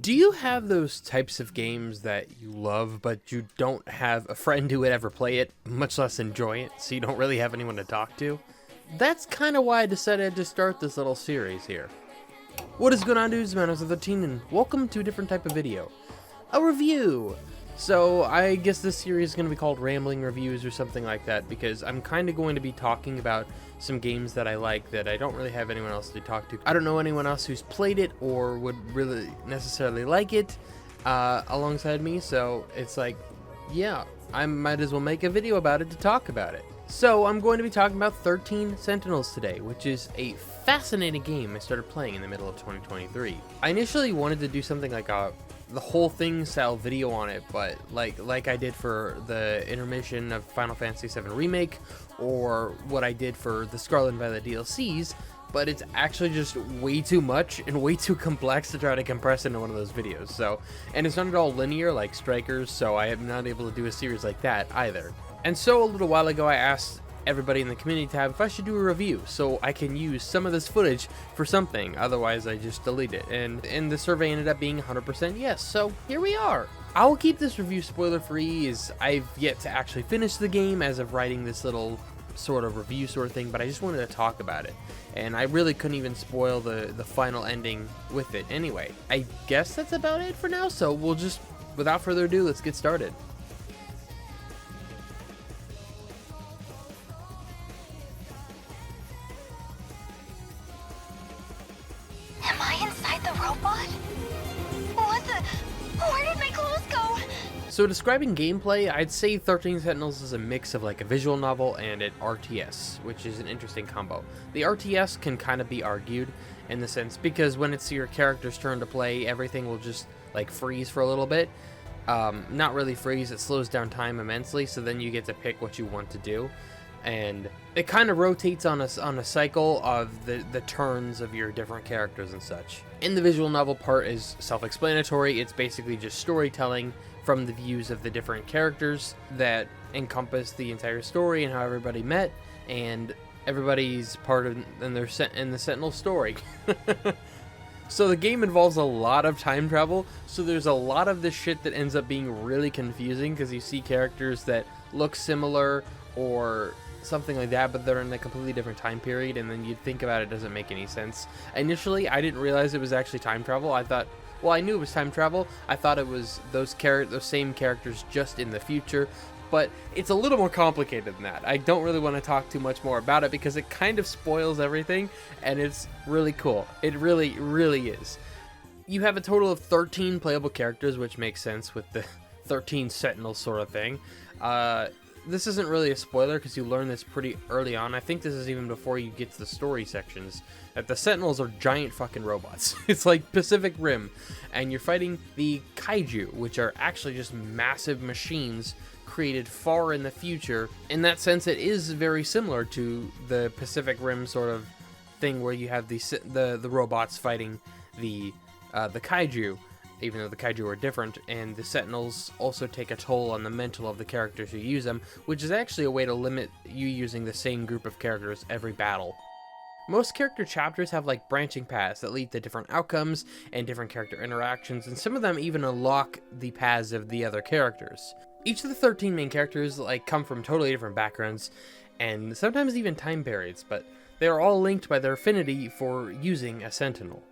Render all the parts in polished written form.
Do you have those types of games that you love, but you don't have a friend who would ever play it, much less enjoy it, so you don't really have anyone to talk to? That's kind of why I decided to start this little series here. What is going on, dudes? My name is 13, and welcome to a different type of video. A review! So, I guess this series is going to be called Rambling Reviews or something like that, because I'm kind of going to be talking about some games that I like that I don't really have anyone else to talk to. I don't know anyone else who's played it or would really necessarily like it alongside me, so it's like, yeah, I might as well make a video about it to talk about it. So, I'm going to be talking about 13 Sentinels today, which is a fascinating game I started playing in the middle of 2023. I initially wanted to do something like the whole thing style video on it, but like I did for the intermission of Final Fantasy VII Remake, or what I did for the Scarlet and Violet DLCs, but it's actually just way too much and way too complex to try to compress into one of those videos. So, and it's not at all linear like Strikers, so I am not able to do a series like that either. And so a little while ago I asked everybody in the community tab if I should do a review so I can use some of this footage for something, otherwise I just delete it, and the survey ended up being 100% yes, so here we are. I will keep this review spoiler free, as I've yet to actually finish the game as of writing this little sort of review sort of thing, but I just wanted to talk about it, and I really couldn't even spoil the final ending with it anyway. I guess that's about it for now, so we'll just, without further ado, let's get started. Am I inside the robot? What the? Where did my clothes go? So describing gameplay, I'd say 13 Sentinels is a mix of like a visual novel and an RTS, which is an interesting combo. The RTS can kind of be argued in the sense, because when it's your character's turn to play, everything will just like freeze for a little bit. Not really freeze, it slows down time immensely, so then you get to pick what you want to do. And it kind of rotates on a cycle of the turns of your different characters and such. And the visual novel part is self-explanatory. It's basically just storytelling from the views of the different characters that encompass the entire story and how everybody met, and everybody's part of in the Sentinel story. So the game involves a lot of time travel, so there's a lot of this shit that ends up being really confusing, because you see characters that look similar or something like that, but they're in a completely different time period, and then you think about it, doesn't make any sense. Initially, I didn't realize it was actually time travel. I thought, well, I knew it was time travel. I thought it was those same characters just in the future, but it's a little more complicated than that. I don't really want to talk too much more about it because it kind of spoils everything, and it's really cool. It really, really is. You have a total of 13 playable characters, which makes sense with the 13 Sentinels sort of thing. This isn't really a spoiler because you learn this pretty early on. I think this is even before you get to the story sections, that the Sentinels are giant fucking robots. It's like Pacific Rim, and you're fighting the kaiju, which are actually just massive machines created far in the future. In that sense, it is very similar to the Pacific Rim sort of thing, where you have the robots fighting the kaiju, even though the kaiju are different, and the Sentinels also take a toll on the mental of the characters who use them, which is actually a way to limit you using the same group of characters every battle. Most character chapters have like branching paths that lead to different outcomes and different character interactions, and some of them even unlock the paths of the other characters. Each of the 13 main characters like come from totally different backgrounds, and sometimes even time periods, but they are all linked by their affinity for using a Sentinel.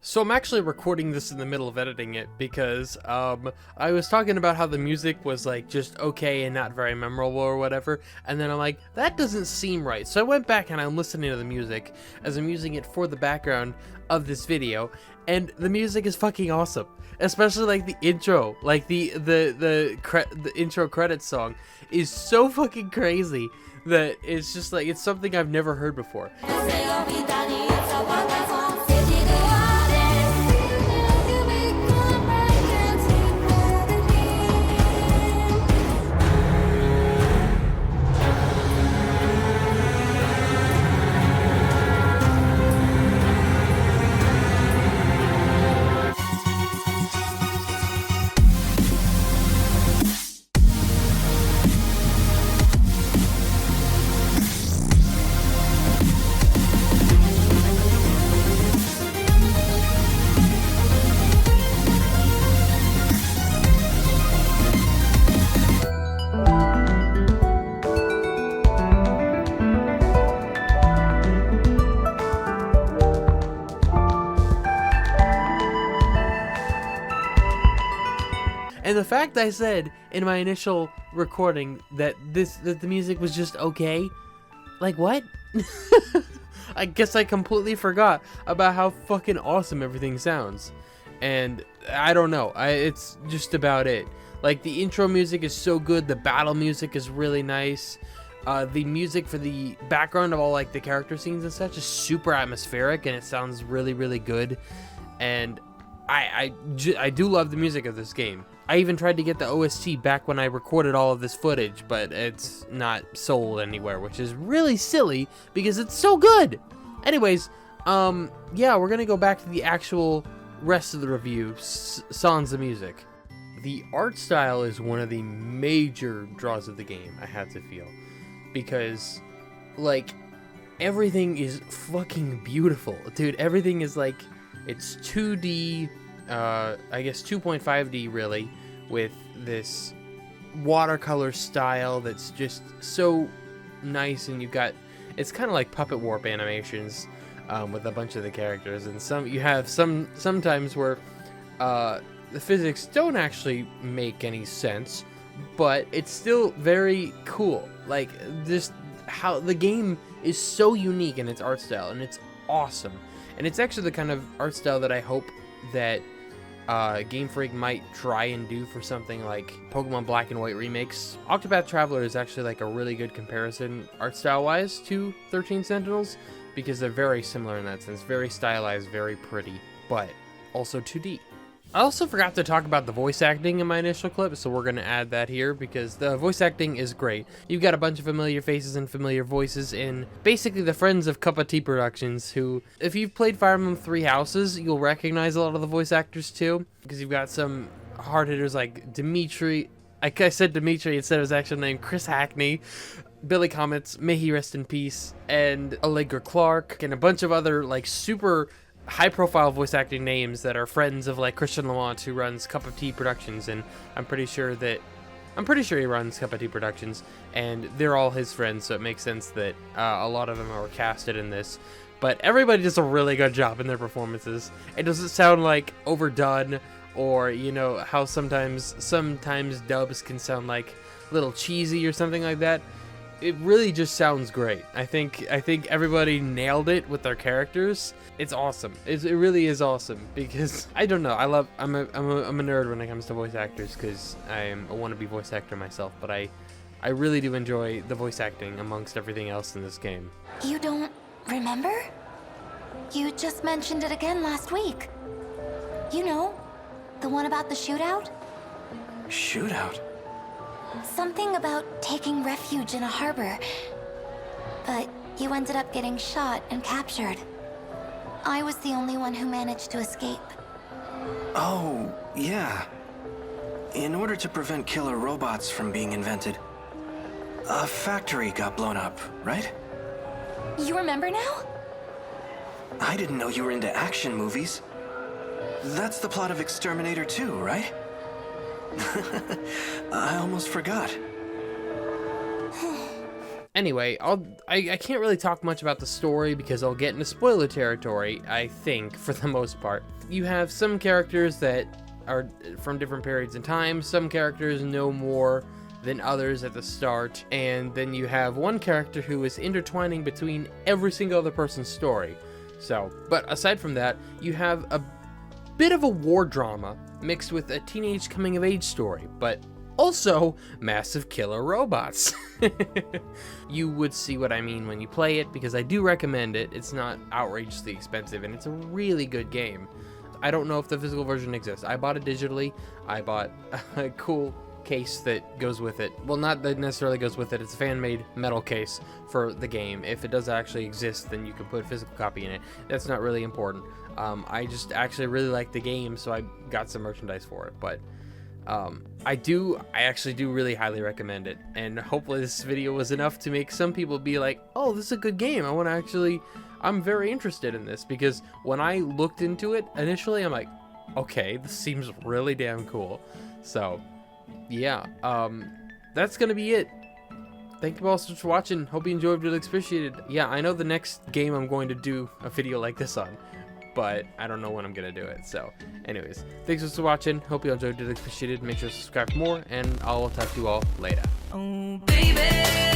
So I'm actually recording this in the middle of editing it because I was talking about how the music was like just okay and not very memorable or whatever, and then I'm like, that doesn't seem right. So I went back and I'm listening to the music as I'm using it for the background of this video, and the music is fucking awesome. Especially like the intro, like the intro credits song is so fucking crazy that it's just like, it's something I've never heard before. And the fact I said in my initial recording that the music was just okay, like what? I guess I completely forgot about how fucking awesome everything sounds. And I don't know, it's just about it. Like, the intro music is so good, the battle music is really nice. The music for the background of all, like, the character scenes and such is super atmospheric, and it sounds really, really good. And I do love the music of this game. I even tried to get the OST back when I recorded all of this footage, but it's not sold anywhere, which is really silly because it's so good. Anyways, yeah, we're gonna go back to the actual rest of the review, Songs of Music. The art style is one of the major draws of the game, I have to feel, because, like, everything is fucking beautiful, dude. Everything is like, it's 2D, I guess 2.5D really, with this watercolor style that's just so nice, and it's kind of like puppet warp animations with a bunch of the characters, and sometimes where the physics don't actually make any sense, but it's still very cool. Like, just how the game is so unique in its art style, and it's awesome. And it's actually the kind of art style that I hope that Game Freak might try and do for something like Pokemon Black and White remakes. Octopath Traveler is actually like a really good comparison art style wise to 13 Sentinels, because they're very similar in that sense. Very stylized, very pretty, but also 2D. I also forgot to talk about the voice acting in my initial clip, so we're going to add that here because the voice acting is great. You've got a bunch of familiar faces and familiar voices in basically the friends of Cup of Tea Productions, who, if you've played Fire Emblem Three Houses, you'll recognize a lot of the voice actors too, because you've got some hard hitters like Dimitri. I said Dimitri instead of his actual name, Chris Hackney, Billy Comets, may he rest in peace, and Allegra Clark, and a bunch of other like super high-profile voice acting names that are friends of like Christian Lamont, who runs Cup of Tea Productions, and I'm pretty sure he runs Cup of Tea Productions, and they're all his friends, so it makes sense that a lot of them are casted in this. But everybody does a really good job in their performances. It doesn't sound like overdone, or you know how sometimes dubs can sound like a little cheesy or something like that. It really just sounds great. I think everybody nailed it with their characters. It's awesome. It really is awesome, because I don't know. I'm a nerd when it comes to voice actors, because I'm a wannabe voice actor myself. But I really do enjoy the voice acting amongst everything else in this game. You don't remember? You just mentioned it again last week. You know, the one about the shootout? Shootout? Something about taking refuge in a harbor. But you ended up getting shot and captured. I was the only one who managed to escape. Oh, yeah. In order to prevent killer robots from being invented, a factory got blown up, right? You remember now? I didn't know you were into action movies. That's the plot of Exterminator 2, right? I almost forgot. Anyway, I can't really talk much about the story because I'll get into spoiler territory, I think, for the most part. You have some characters that are from different periods in time, some characters know more than others at the start, and then you have one character who is intertwining between every single other person's story. So, but aside from that, you have a bit of a war drama mixed with a teenage coming-of-age story, but also massive killer robots. You would see what I mean when you play it, because I do recommend it. It's not outrageously expensive, and it's a really good game. I don't know if the physical version exists. I bought it digitally. I bought a cool case that goes with it. Well, not that necessarily goes with it. It's a fan-made metal case for the game. If it does actually exist, then you can put a physical copy in it. That's not really important. I just actually really like the game, so I got some merchandise for it. But I actually do really highly recommend it, and hopefully this video was enough to make some people be like, oh, this is a good game. I'm very interested in this, because when I looked into it initially, I'm like, okay, this seems really damn cool. So yeah, that's gonna be it. Thank you all so much for watching. Hope you enjoyed, really appreciated. Yeah, I know the next game I'm going to do a video like this on but I don't know when I'm gonna do it. So anyways, thanks for watching. Hope you enjoyed it. Appreciated. Make sure to subscribe for more, and I'll talk to you all later. Oh, baby.